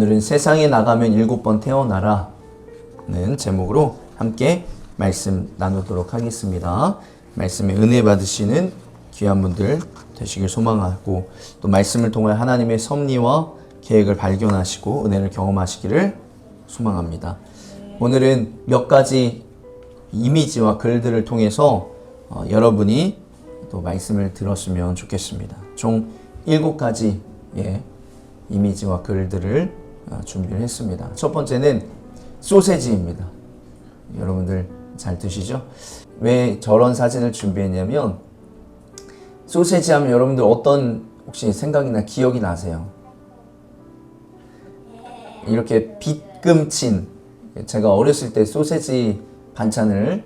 오늘은 세상에 나가면 7번 태어나라는 제목으로 함께 말씀 나누도록 하겠습니다. 말씀에 은혜 받으시는 귀한 분들 되시길 소망하고, 또 말씀을 통해 하나님의 섭리와 계획을 발견하시고 은혜를 경험하시기를 소망합니다. 오늘은 몇 가지 이미지와 글들을 통해서 여러분이 또 말씀을 들었으면 좋겠습니다. 총 7가지의 이미지와 글들을 준비를 했습니다. 첫 번째는 소세지입니다. 여러분들 잘 드시죠? 왜 저런 사진을 준비했냐면, 소세지 하면 여러분들 어떤 혹시 생각이나 기억이 나세요? 이렇게 빗금친, 제가 어렸을 때 소세지 반찬을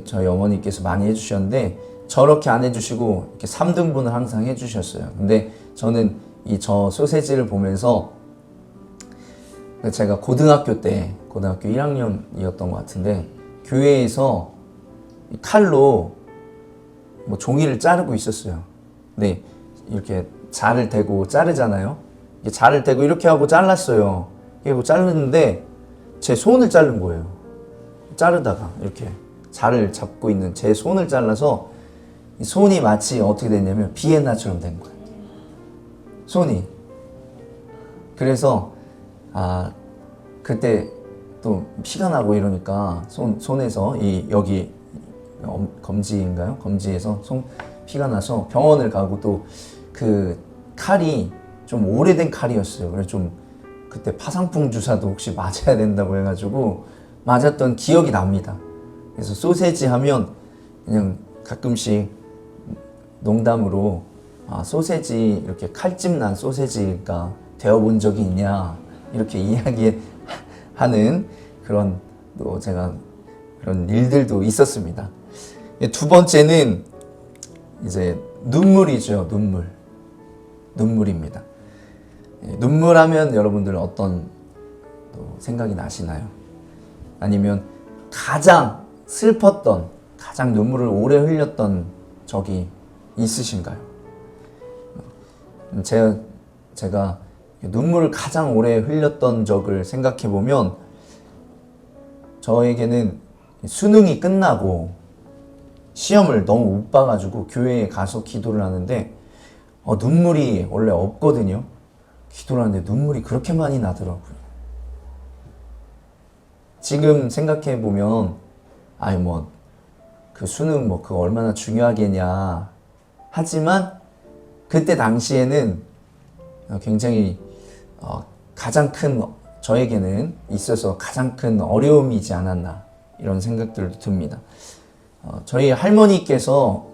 저희 어머니께서 많이 해주셨는데, 저렇게 안 해주시고 이렇게 3등분을 항상 해주셨어요. 근데 저는 저 소세지를 보면서, 제가 고등학교 1학년이었던 것 같은데, 교회에서 칼로 뭐 종이를 자르고 있었어요. 근데 이렇게 자를 대고 자르잖아요. 자를 대고 이렇게 하고 잘랐어요. 이렇게 자르는데 제 손을 자른 거예요. 자르다가 이렇게 자를 잡고 있는 제 손을 잘라서 손이 마치 어떻게 됐냐면 비엔나처럼 된 거예요. 손이. 그래서 그때 또 피가 나고 이러니까 손에서 여기 검지인가요? 검지에서 피가 나서 병원을 가고, 또 그 칼이 좀 오래된 칼이었어요. 그래서 좀 그때 파상풍 주사도 혹시 맞아야 된다고 해가지고 맞았던 기억이 납니다. 그래서 소세지 하면 그냥 가끔씩 농담으로 소세지 이렇게 칼집 난 소세지가 되어본 적이 있냐 이렇게 이야기하는 그런 또 제가 그런 일들도 있었습니다. 두 번째는 이제 눈물이죠. 눈물입니다. 눈물하면 여러분들 어떤 또 생각이 나시나요? 아니면 가장 슬펐던, 가장 눈물을 오래 흘렸던 적이 있으신가요? 제가 눈물을 가장 오래 흘렸던 적을 생각해 보면, 저에게는 수능이 끝나고 시험을 너무 못 봐가지고 교회에 가서 기도를 하는데, 눈물이 원래 없거든요. 기도를 하는데 눈물이 그렇게 많이 나더라고요. 지금 생각해 보면 그 수능 그거 얼마나 중요하겠냐 하지만, 그때 당시에는 굉장히 가장 큰, 저에게는 있어서 가장 큰 어려움이지 않았나 이런 생각들도 듭니다. 저희 할머니께서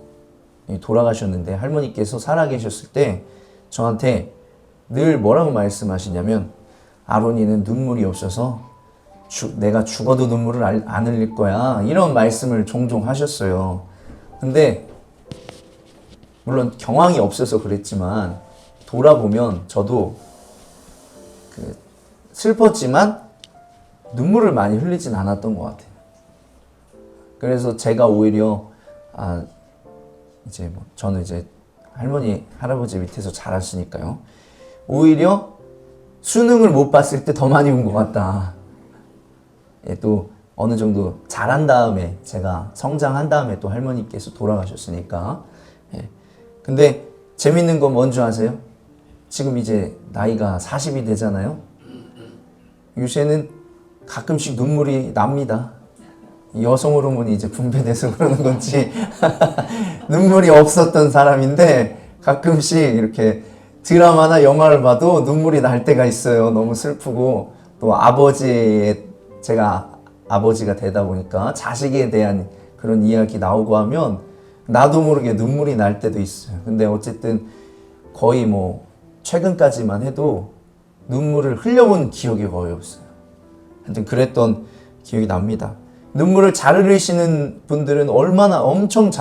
돌아가셨는데, 할머니께서 살아계셨을 때 저한테 늘 뭐라고 말씀하시냐면, 아론이는 눈물이 없어서 내가 죽어도 눈물을 안 흘릴 거야, 이런 말씀을 종종 하셨어요. 근데 물론 경황이 없어서 그랬지만 돌아보면 저도 슬펐지만 눈물을 많이 흘리진 않았던 것 같아요. 그래서 제가 오히려 저는 이제 할머니 할아버지 밑에서 자랐으니까요, 오히려 수능을 못 봤을 때 더 많이 운 것 같다. 또 어느 정도 자란 다음에, 제가 성장한 다음에 또 할머니께서 돌아가셨으니까. 근데 재밌는 건 뭔지 아세요? 지금 이제 나이가 40이 되잖아요. 요새는 가끔씩 눈물이 납니다. 여성 호르몬이 이제 분비돼서 그러는 건지 눈물이 없었던 사람인데 가끔씩 이렇게 드라마나 영화를 봐도 눈물이 날 때가 있어요. 너무 슬프고, 또 제가 아버지가 되다 보니까 자식에 대한 그런 이야기 나오고 하면 나도 모르게 눈물이 날 때도 있어요. 근데 어쨌든 거의 최근까지만 해도 눈물을 흘려본 기억이 거의 없어요. 하여튼 그랬던 기억이 납니다. 눈물을 잘 흘리시는 분들은 얼마나 엄청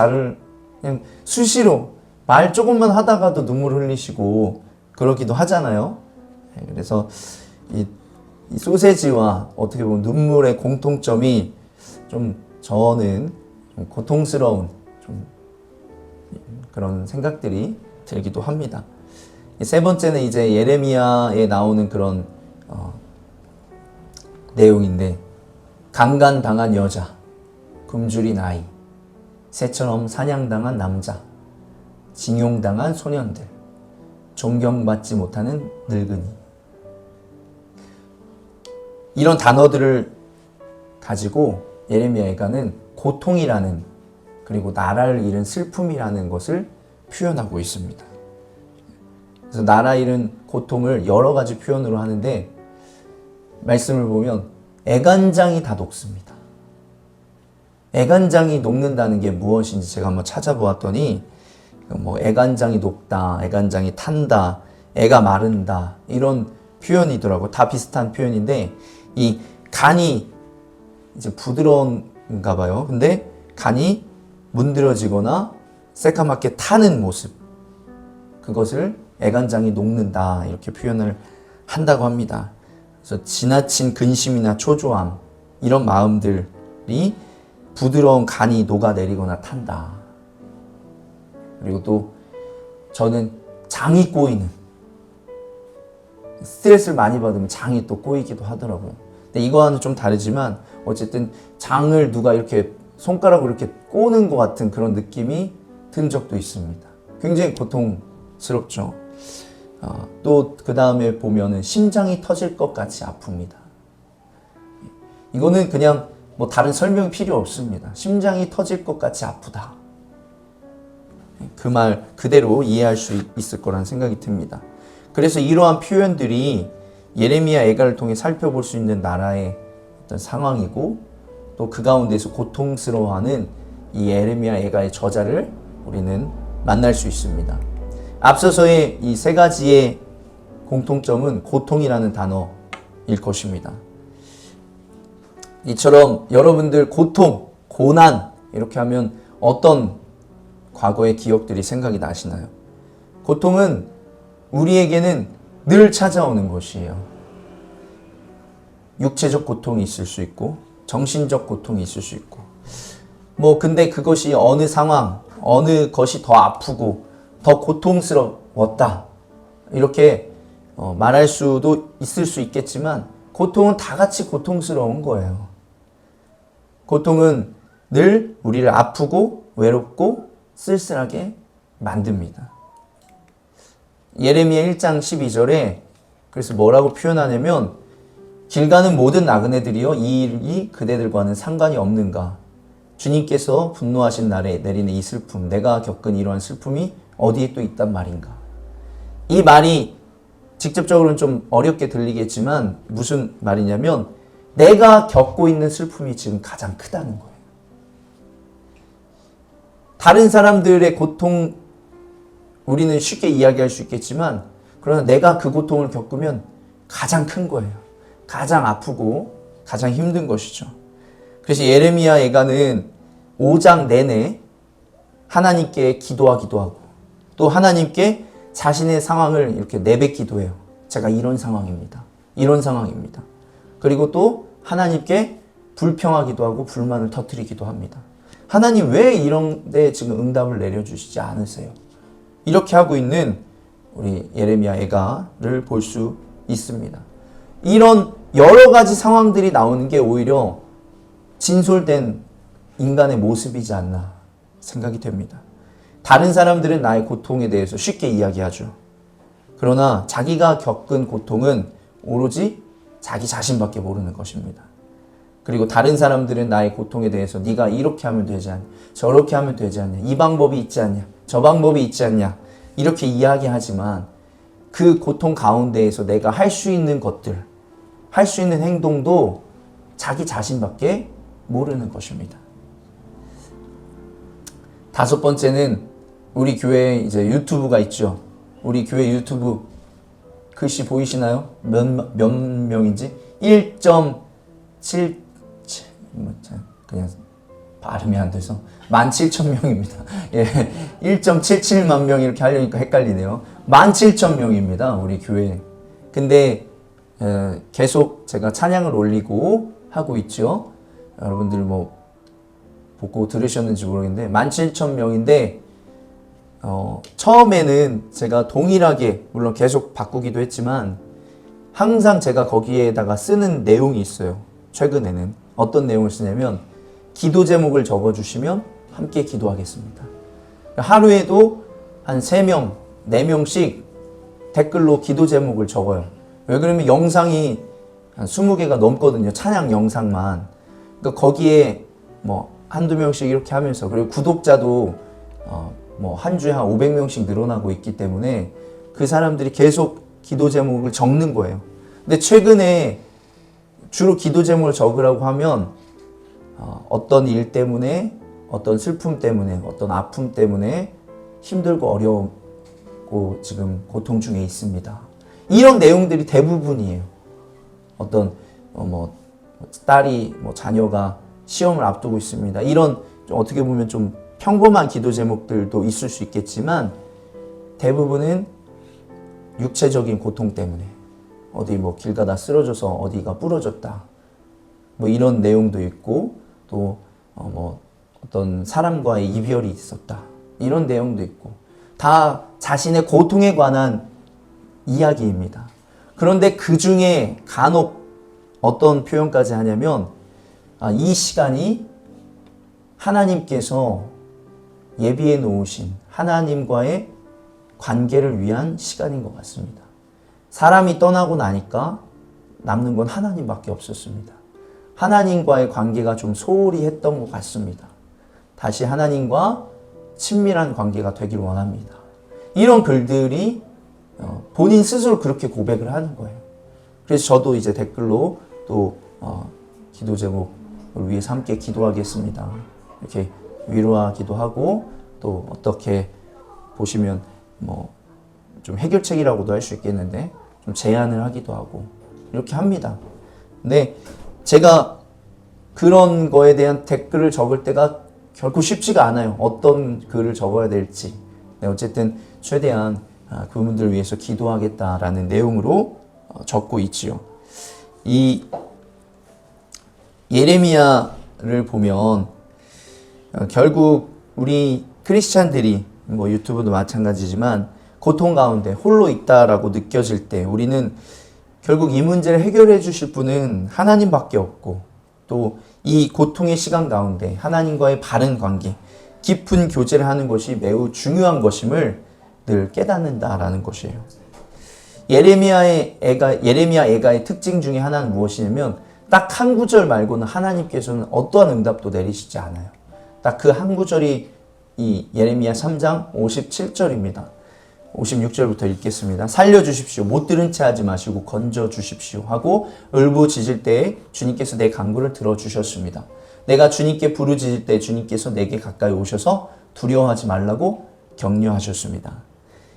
그냥 수시로 말 조금만 하다가도 눈물을 흘리시고 그러기도 하잖아요. 그래서 이 소세지와 어떻게 보면 눈물의 공통점이 저는 좀 고통스러운 그런 생각들이 들기도 합니다. 세 번째는 이제 예레미야에 나오는 그런 내용인데, 강간당한 여자, 굶주린 아이, 새처럼 사냥당한 남자, 징용당한 소년들, 존경받지 못하는 늙은이. 이런 단어들을 가지고 예레미야 애가는 고통이라는, 그리고 나라를 잃은 슬픔이라는 것을 표현하고 있습니다. 그래서 나라 잃은 고통을 여러 가지 표현으로 하는데, 말씀을 보면 애간장이 다 녹습니다. 애간장이 녹는다는 게 무엇인지 제가 한번 찾아보았더니, 뭐 애간장이 녹다, 애간장이 탄다, 애가 마른다, 이런 표현이더라고요. 다 비슷한 표현인데, 이 간이 이제 부드러운가 봐요. 근데 간이 문드러지거나 새까맣게 타는 모습, 그것을 애간장이 녹는다, 이렇게 표현을 한다고 합니다. 그래서 지나친 근심이나 초조함, 이런 마음들이 부드러운 간이 녹아내리거나 탄다. 그리고 또 저는 장이 꼬이는, 스트레스를 많이 받으면 장이 또 꼬이기도 하더라고요. 근데 이거와는 좀 다르지만 어쨌든 장을 누가 이렇게 손가락으로 이렇게 꼬는 것 같은 그런 느낌이 든 적도 있습니다. 굉장히 고통스럽죠. 또 그 다음에 보면은 심장이 터질 것 같이 아픕니다. 이거는 그냥 뭐 다른 설명이 필요 없습니다. 심장이 터질 것 같이 아프다. 그 말 그대로 이해할 수 있을 거라는 생각이 듭니다. 그래서 이러한 표현들이 예레미야 애가를 통해 살펴볼 수 있는 나라의 어떤 상황이고, 또 그 가운데서 고통스러워하는 이 예레미야 애가의 저자를 우리는 만날 수 있습니다. 앞서서의 이 세 가지의 공통점은 고통이라는 단어일 것입니다. 이처럼 여러분들 고통, 고난 이렇게 하면 어떤 과거의 기억들이 생각이 나시나요? 고통은 우리에게는 늘 찾아오는 것이에요. 육체적 고통이 있을 수 있고, 정신적 고통이 있을 수 있고, 근데 그것이 어느 상황, 어느 것이 더 아프고 더 고통스러웠다, 이렇게 말할 수도 있을 수 있겠지만, 고통은 다 같이 고통스러운 거예요. 고통은 늘 우리를 아프고 외롭고 쓸쓸하게 만듭니다. 예레미야 1장 12절에 그래서 뭐라고 표현하냐면, 길 가는 모든 나그네들이여, 이 일이 그대들과는 상관이 없는가? 주님께서 분노하신 날에 내리는 이 슬픔, 내가 겪은 이러한 슬픔이 어디에 또 있단 말인가? 이 말이 직접적으로는 좀 어렵게 들리겠지만 무슨 말이냐면, 내가 겪고 있는 슬픔이 지금 가장 크다는 거예요. 다른 사람들의 고통 우리는 쉽게 이야기할 수 있겠지만, 그러나 내가 그 고통을 겪으면 가장 큰 거예요. 가장 아프고 가장 힘든 것이죠. 그래서 예레미야 애가는 5장 내내 하나님께 기도하기도 하고, 또 하나님께 자신의 상황을 이렇게 내뱉기도 해요. 제가 이런 상황입니다. 이런 상황입니다. 그리고 또 하나님께 불평하기도 하고 불만을 터뜨리기도 합니다. 하나님 왜 이런 데 지금 응답을 내려주시지 않으세요? 이렇게 하고 있는 우리 예레미야 애가를 볼 수 있습니다. 이런 여러 가지 상황들이 나오는 게 오히려 진솔된 인간의 모습이지 않나 생각이 됩니다. 다른 사람들은 나의 고통에 대해서 쉽게 이야기하죠. 그러나 자기가 겪은 고통은 오로지 자기 자신밖에 모르는 것입니다. 그리고 다른 사람들은 나의 고통에 대해서 네가 이렇게 하면 되지 않냐, 저렇게 하면 되지 않냐, 이 방법이 있지 않냐, 저 방법이 있지 않냐, 이렇게 이야기하지만 그 고통 가운데에서 내가 할 수 있는 것들, 할 수 있는 행동도 자기 자신밖에 모르는 것입니다. 다섯 번째는 우리 교회에 이제 유튜브가 있죠. 우리 교회 유튜브 글씨 보이시나요? 몇 명인지? 1.7 그냥 발음이 안 돼서 17,000명입니다. 예, 1.77만 명 이렇게 하려니까 헷갈리네요. 17,000명입니다. 우리 교회. 근데 계속 제가 찬양을 올리고 하고 있죠. 여러분들 뭐 보고 들으셨는지 모르겠는데 17,000명인데 처음에는 제가 동일하게 물론 계속 바꾸기도 했지만 항상 제가 거기에다가 쓰는 내용이 있어요. 최근에는 어떤 내용을 쓰냐면 기도 제목을 적어주시면 함께 기도하겠습니다. 하루에도 한 3명, 4명씩 댓글로 기도 제목을 적어요. 왜 그러면 영상이 한 20개가 넘거든요. 찬양 영상만. 그러니까 거기에 뭐 한두 명씩 이렇게 하면서, 그리고 구독자도 뭐 한 주에 한 500명씩 늘어나고 있기 때문에 그 사람들이 계속 기도 제목을 적는 거예요. 근데 최근에 주로 기도 제목을 적으라고 하면 어떤 일 때문에, 어떤 슬픔 때문에, 어떤 아픔 때문에 힘들고 어려웠고 지금 고통 중에 있습니다. 이런 내용들이 대부분이에요. 어떤 뭐 딸이, 뭐 자녀가 시험을 앞두고 있습니다. 이런 좀 어떻게 보면 좀 평범한 기도 제목들도 있을 수 있겠지만 대부분은 육체적인 고통 때문에, 어디 뭐 길 가다 쓰러져서 어디가 부러졌다, 뭐 이런 내용도 있고, 또 뭐 어떤 사람과의 이별이 있었다, 이런 내용도 있고, 다 자신의 고통에 관한 이야기입니다. 그런데 그 중에 간혹 어떤 표현까지 하냐면 이 시간이 하나님께서 예비해 놓으신 하나님과의 관계를 위한 시간인 것 같습니다. 사람이 떠나고 나니까 남는 건 하나님밖에 없었습니다. 하나님과의 관계가 좀 소홀히 했던 것 같습니다. 다시 하나님과 친밀한 관계가 되길 원합니다. 이런 글들이 본인 스스로 그렇게 고백을 하는 거예요. 그래서 저도 이제 댓글로 또 기도 제목을 위해서 함께 기도하겠습니다, 이렇게 위로하기도 하고, 또 어떻게 보시면 뭐 좀 해결책이라고도 할 수 있겠는데 좀 제안을 하기도 하고 이렇게 합니다. 근데 제가 그런 거에 대한 댓글을 적을 때가 결코 쉽지가 않아요. 어떤 글을 적어야 될지. 어쨌든 최대한 그분들을 위해서 기도하겠다라는 내용으로 적고 있지요. 이 예레미야를 보면 결국 우리 크리스찬들이, 뭐 유튜브도 마찬가지지만 고통 가운데 홀로 있다라고 느껴질 때 우리는 결국 이 문제를 해결해 주실 분은 하나님밖에 없고, 또 이 고통의 시간 가운데 하나님과의 바른 관계, 깊은 교제를 하는 것이 매우 중요한 것임을 늘 깨닫는다라는 것이에요. 예레미야 애가의 특징 중에 하나는 무엇이냐면 딱 한 구절 말고는 하나님께서는 어떠한 응답도 내리시지 않아요. 딱 그 한 구절이 이 예레미야 3장 57절입니다. 56절부터 읽겠습니다. 살려주십시오. 못 들은 채 하지 마시고 건져주십시오 하고 울부짖을 때에 주님께서 내 간구를 들어주셨습니다. 내가 주님께 부르짖을 때 주님께서 내게 가까이 오셔서 두려워하지 말라고 격려하셨습니다.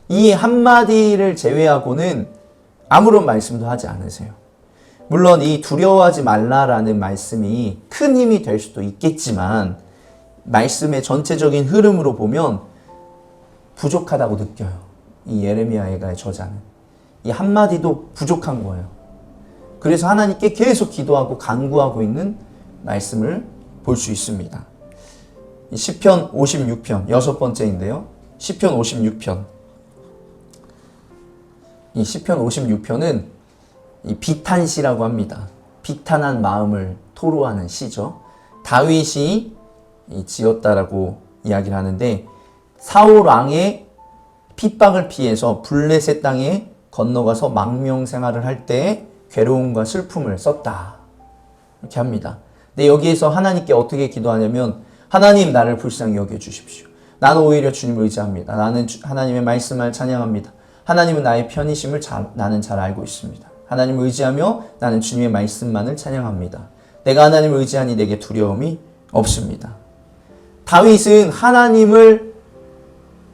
이 한마디를 제외하고는 아무런 말씀도 하지 않으세요. 물론 이 두려워하지 말라라는 말씀이 큰 힘이 될 수도 있겠지만 말씀의 전체적인 흐름으로 보면 부족하다고 느껴요. 이 예레미야 애가의 저자는 이 한마디도 부족한 거예요. 그래서 하나님께 계속 기도하고 간구하고 있는 말씀을 볼 수 있습니다. 시편 56편 여섯 번째인데요. 시편 56편. 이 시편 56편은 이 비탄시라고 합니다. 비탄한 마음을 토로하는 시죠. 다윗이 지었다라고 이야기를 하는데 사울 왕의 핍박을 피해서 블레셋 땅에 건너가서 망명 생활을 할 때 괴로움과 슬픔을 썼다, 이렇게 합니다. 근데 여기에서 하나님께 어떻게 기도하냐면 하나님 나를 불쌍히 여겨주십시오. 나는 오히려 주님을 의지합니다. 나는 하나님의 말씀을 찬양합니다. 하나님은 나의 편이심을 나는 잘 알고 있습니다. 하나님을 의지하며 나는 주님의 말씀만을 찬양합니다. 내가 하나님을 의지하니 내게 두려움이 없습니다. 다윗은 하나님을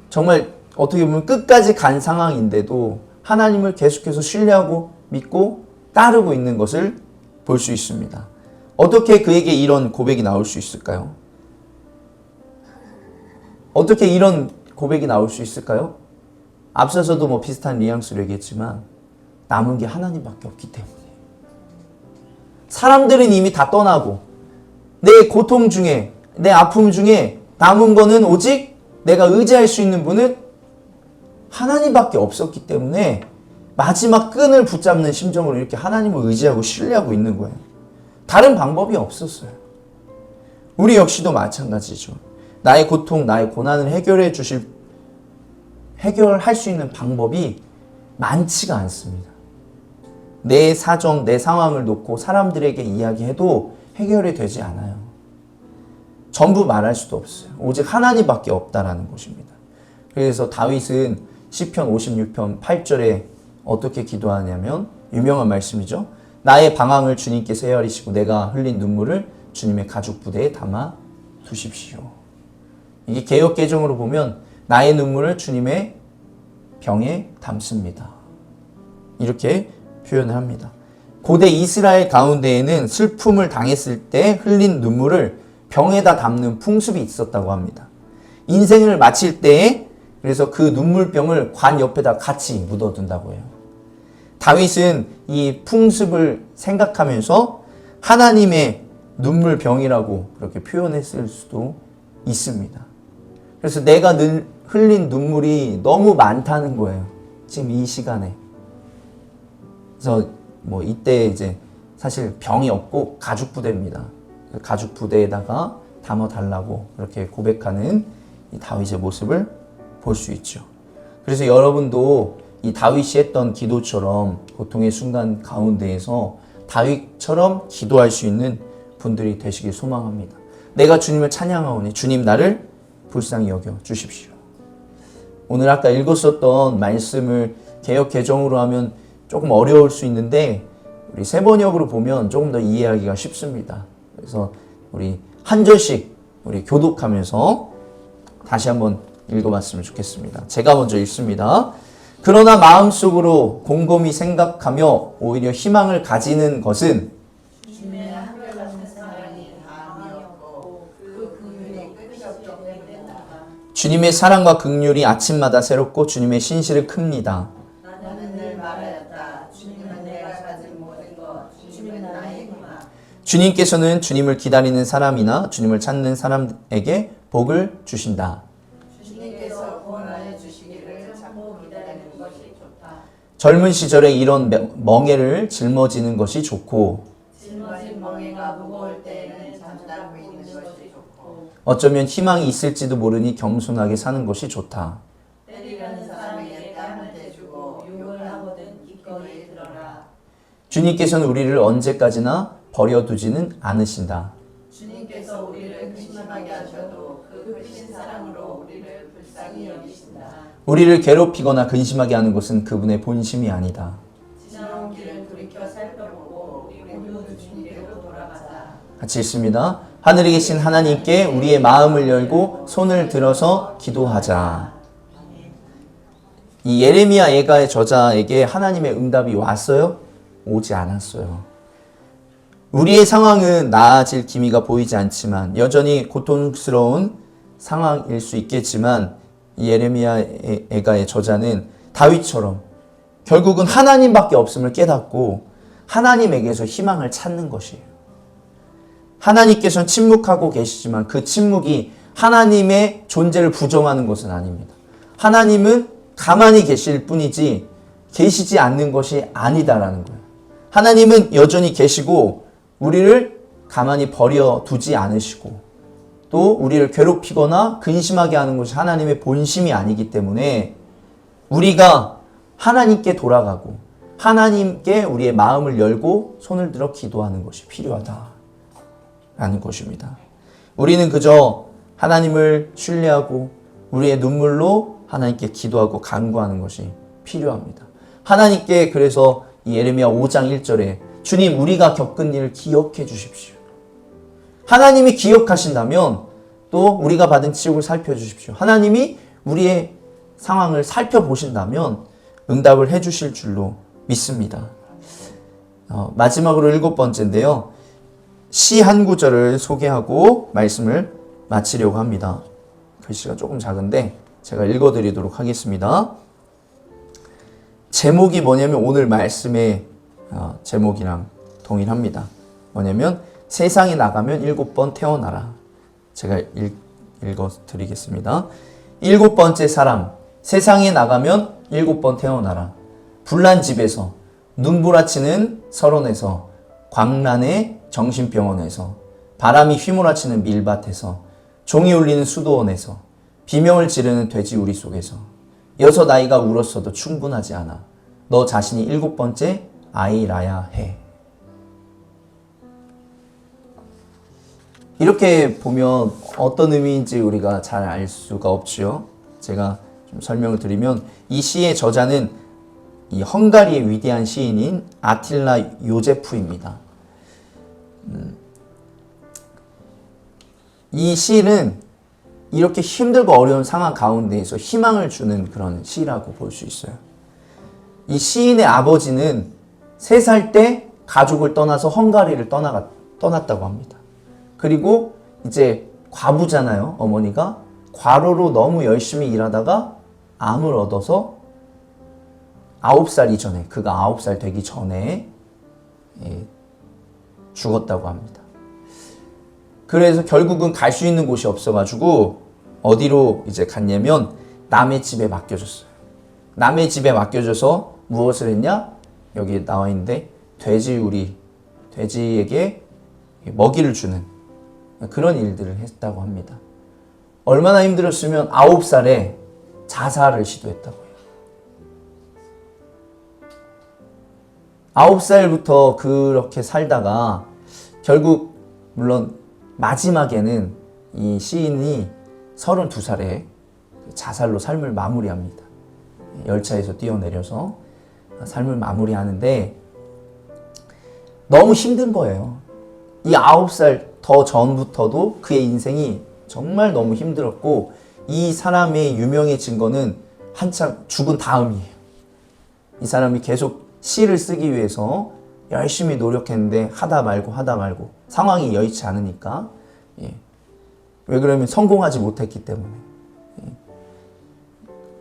정말 어떻게 보면 끝까지 간 상황인데도 하나님을 계속해서 신뢰하고 믿고 따르고 있는 것을 볼 수 있습니다. 어떻게 그에게 이런 고백이 나올 수 있을까요? 어떻게 이런 고백이 나올 수 있을까요? 앞서서도 뭐 비슷한 뉘앙스로 얘기했지만 남은 게 하나님밖에 없기 때문에. 사람들은 이미 다 떠나고 내 고통 중에, 내 아픔 중에 남은 거는 오직 내가 의지할 수 있는 분은 하나님밖에 없었기 때문에 마지막 끈을 붙잡는 심정으로 이렇게 하나님을 의지하고 신뢰하고 있는 거예요. 다른 방법이 없었어요. 우리 역시도 마찬가지죠. 나의 고통, 나의 고난을 해결할 수 있는 방법이 많지가 않습니다. 내 사정, 내 상황을 놓고 사람들에게 이야기해도 해결이 되지 않아요. 전부 말할 수도 없어요. 오직 하나님밖에 없다라는 것입니다. 그래서 다윗은 시편 56편 8절에 어떻게 기도하냐면 유명한 말씀이죠. 나의 방황을 주님께서 헤아리시고 내가 흘린 눈물을 주님의 가죽 부대에 담아 두십시오. 이게 개역 개정으로 보면 나의 눈물을 주님의 병에 담습니다. 이렇게 표현을 합니다. 고대 이스라엘 가운데에는 슬픔을 당했을 때 흘린 눈물을 병에다 담는 풍습이 있었다고 합니다. 인생을 마칠 때에 그래서 그 눈물병을 관 옆에다 같이 묻어둔다고 해요. 다윗은 이 풍습을 생각하면서 하나님의 눈물병이라고 그렇게 표현했을 수도 있습니다. 그래서 내가 흘린 눈물이 너무 많다는 거예요. 지금 이 시간에. 그래서 뭐 이때 이제 사실 병이 없고 가죽 부대입니다. 가죽 부대에다가 담아달라고 그렇게 고백하는 이 다윗의 모습을 볼 수 있죠. 그래서 여러분도 이 다윗이 했던 기도처럼 고통의 순간 가운데에서 다윗처럼 기도할 수 있는 분들이 되시길 소망합니다. 내가 주님을 찬양하오니 주님 나를 불쌍히 여겨 주십시오. 오늘 아까 읽었었던 말씀을 개역 개정으로 하면 조금 어려울 수 있는데 우리 세번역으로 보면 조금 더 이해하기가 쉽습니다. 그래서 우리 한 절씩 우리 교독하면서 다시 한번 읽어봤으면 좋겠습니다. 제가 먼저 읽습니다. 그러나 마음속으로 곰곰이 생각하며 오히려 희망을 가지는 것은 주님의 한결같은 사랑이 다함이 없고 그 긍휼이 끝이 없기 때문이다. 주님의 사랑과 긍휼이 아침마다 새롭고 주님의 신실은 큽니다. 나는 늘 말하였다. 주님은 내가 가진 모든 것, 주님은 나의 희망. 주님께서는 주님을 기다리는 사람이나 주님을 찾는 사람에게 복을 주신다. 주님께서 구원하여 주시기를 참고 기다리는 것이 좋다. 젊은 시절에 이런 멍에를 짊어지는 것이 좋고 짊어진 멍에가 무거울 때에는 잠자고 있는 것이 좋고 어쩌면 희망이 있을지도 모르니 겸손하게 사는 것이 좋다. 때리려는 사람에게 뺨을 대주고 욕을 하거든 기꺼이 들어라. 주님께서는 우리를 언제까지나 버려두지는 않으신다. 주님께서 우리를 근심하게 하셔도 그 크신 사랑으로 우리를 불쌍히 여기신다. 우리를 괴롭히거나 근심하게 하는 것은 그분의 본심이 아니다. 지나온 길을 돌이켜 살펴보고 우리 모두 주님께로 돌아가자. 같이 읽습니다. 하늘에 계신 하나님께 우리의 마음을 열고 손을 들어서 기도하자. 이 예레미야 예가의 저자에게 하나님의 응답이 왔어요? 오지 않았어요. 우리의 상황은 나아질 기미가 보이지 않지만 여전히 고통스러운 상황일 수 있겠지만 이 예레미야 예가의 저자는 다윗처럼 결국은 하나님밖에 없음을 깨닫고 하나님에게서 희망을 찾는 것이에요. 하나님께서는 침묵하고 계시지만 그 침묵이 하나님의 존재를 부정하는 것은 아닙니다. 하나님은 가만히 계실 뿐이지 계시지 않는 것이 아니다라는 거예요. 하나님은 여전히 계시고 우리를 가만히 버려두지 않으시고 또 우리를 괴롭히거나 근심하게 하는 것이 하나님의 본심이 아니기 때문에 우리가 하나님께 돌아가고 하나님께 우리의 마음을 열고 손을 들어 기도하는 것이 필요하다라는 것입니다. 우리는 그저 하나님을 신뢰하고 우리의 눈물로 하나님께 기도하고 간구하는 것이 필요합니다. 하나님께 그래서 이 예레미야 5장 1절에 주님 우리가 겪은 일을 기억해 주십시오. 하나님이 기억하신다면 또 우리가 받은 치욕을 살펴주십시오. 하나님이 우리의 상황을 살펴보신다면 응답을 해주실 줄로 믿습니다. 마지막으로 7번째인데요. 시 한 구절을 소개하고 말씀을 마치려고 합니다. 글씨가 조금 작은데 제가 읽어드리도록 하겠습니다. 제목이 뭐냐면 오늘 말씀의 제목이랑 동일합니다. 뭐냐면 세상에 나가면 7번 태어나라. 제가 읽어드리겠습니다. 7번째 사람, 세상에 나가면 7번 태어나라. 불난 집에서, 눈보라치는 설원에서, 광란의 정신병원에서, 바람이 휘몰아치는 밀밭에서, 종이 울리는 수도원에서, 비명을 지르는 돼지우리 속에서, 6 아이가 울었어도 충분하지 않아. 너 자신이 7번째 아이라야 해. 이렇게 보면 어떤 의미인지 우리가 잘 알 수가 없죠. 제가 좀 설명을 드리면 이 시의 저자는 이 헝가리의 위대한 시인인 아틸라 요제프입니다. 이 시는 이렇게 힘들고 어려운 상황 가운데에서 희망을 주는 그런 시라고 볼 수 있어요. 이 시인의 아버지는 3살 때 가족을 떠나서 헝가리를 떠났다고 합니다. 그리고 이제 과부잖아요. 어머니가 과로로 너무 열심히 일하다가 암을 얻어서 9살 이전에, 그가 9살 되기 전에 죽었다고 합니다. 그래서 결국은 갈 수 있는 곳이 없어가지고 어디로 이제 갔냐면 남의 집에 맡겨줬어요. 남의 집에 맡겨줘서 무엇을 했냐? 여기 나와 있는데 돼지에게 먹이를 주는 그런 일들을 했다고 합니다. 얼마나 힘들었으면 9살에 자살을 시도했다고 해요. 9살부터 그렇게 살다가 결국 물론 마지막에는 이 시인이 32살에 자살로 삶을 마무리합니다. 열차에서 뛰어내려서 삶을 마무리하는데 너무 힘든 거예요. 이 9살 더 전부터도 그의 인생이 정말 너무 힘들었고 이 사람의 유명해진 거는 한참 죽은 다음이에요. 이 사람이 계속 시를 쓰기 위해서 열심히 노력했는데 하다 말고 상황이 여의치 않으니까 왜 그러면 성공하지 못했기 때문에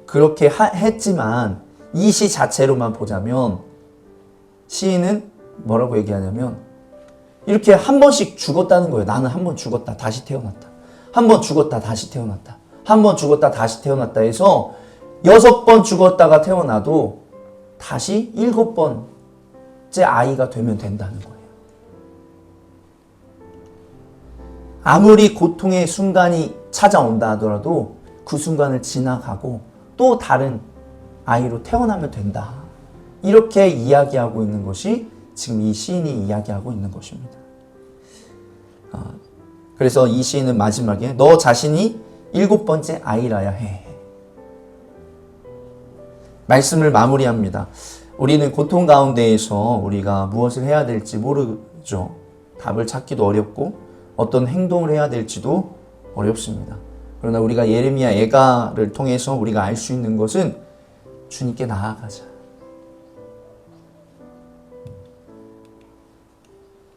그렇게 했지만 이 시 자체로만 보자면 시인은 뭐라고 얘기하냐면 이렇게 한 번씩 죽었다는 거예요. 나는 한 번 죽었다 다시 태어났다. 한 번 죽었다 다시 태어났다. 한 번 죽었다 다시 태어났다 해서 6번 죽었다가 태어나도 다시 7번째 아이가 되면 된다는 거예요. 아무리 고통의 순간이 찾아온다 하더라도 그 순간을 지나가고 또 다른 아이로 태어나면 된다. 이렇게 이야기하고 있는 것이 지금 이 시인이 이야기하고 있는 것입니다. 그래서 이 시인은 마지막에 너 자신이 7번째 아이라야 해. 말씀을 마무리합니다. 우리는 고통 가운데에서 우리가 무엇을 해야 될지 모르죠. 답을 찾기도 어렵고 어떤 행동을 해야 될지도 어렵습니다. 그러나 우리가 예레미야 애가를 통해서 우리가 알 수 있는 것은 주님께 나아가자.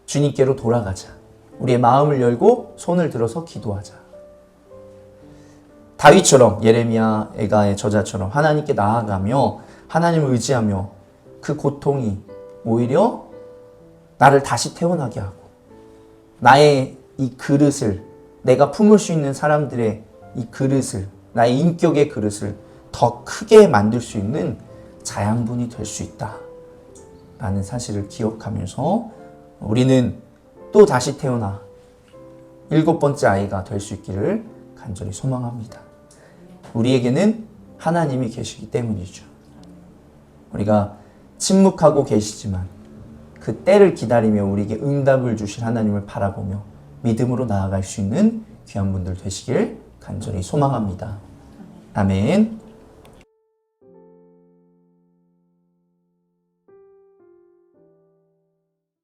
주님께로 돌아가자. 우리의 마음을 열고 손을 들어서 기도하자. 다윗처럼 예레미야 애가의 저자처럼 하나님께 나아가며 하나님을 의지하며 그 고통이 오히려 나를 다시 태어나게 하고 나의 이 그릇을 내가 품을 수 있는 사람들의 이 그릇을 나의 인격의 그릇을 더 크게 만들 수 있는 자양분이 될 수 있다 라는 사실을 기억하면서 우리는 또 다시 태어나 7번째 아이가 될 수 있기를 간절히 소망합니다. 우리에게는 하나님이 계시기 때문이죠. 우리가 침묵하고 계시지만 그 때를 기다리며 우리에게 응답을 주실 하나님을 바라보며 믿음으로 나아갈 수 있는 귀한 분들 되시길 간절히 소망합니다. 아멘.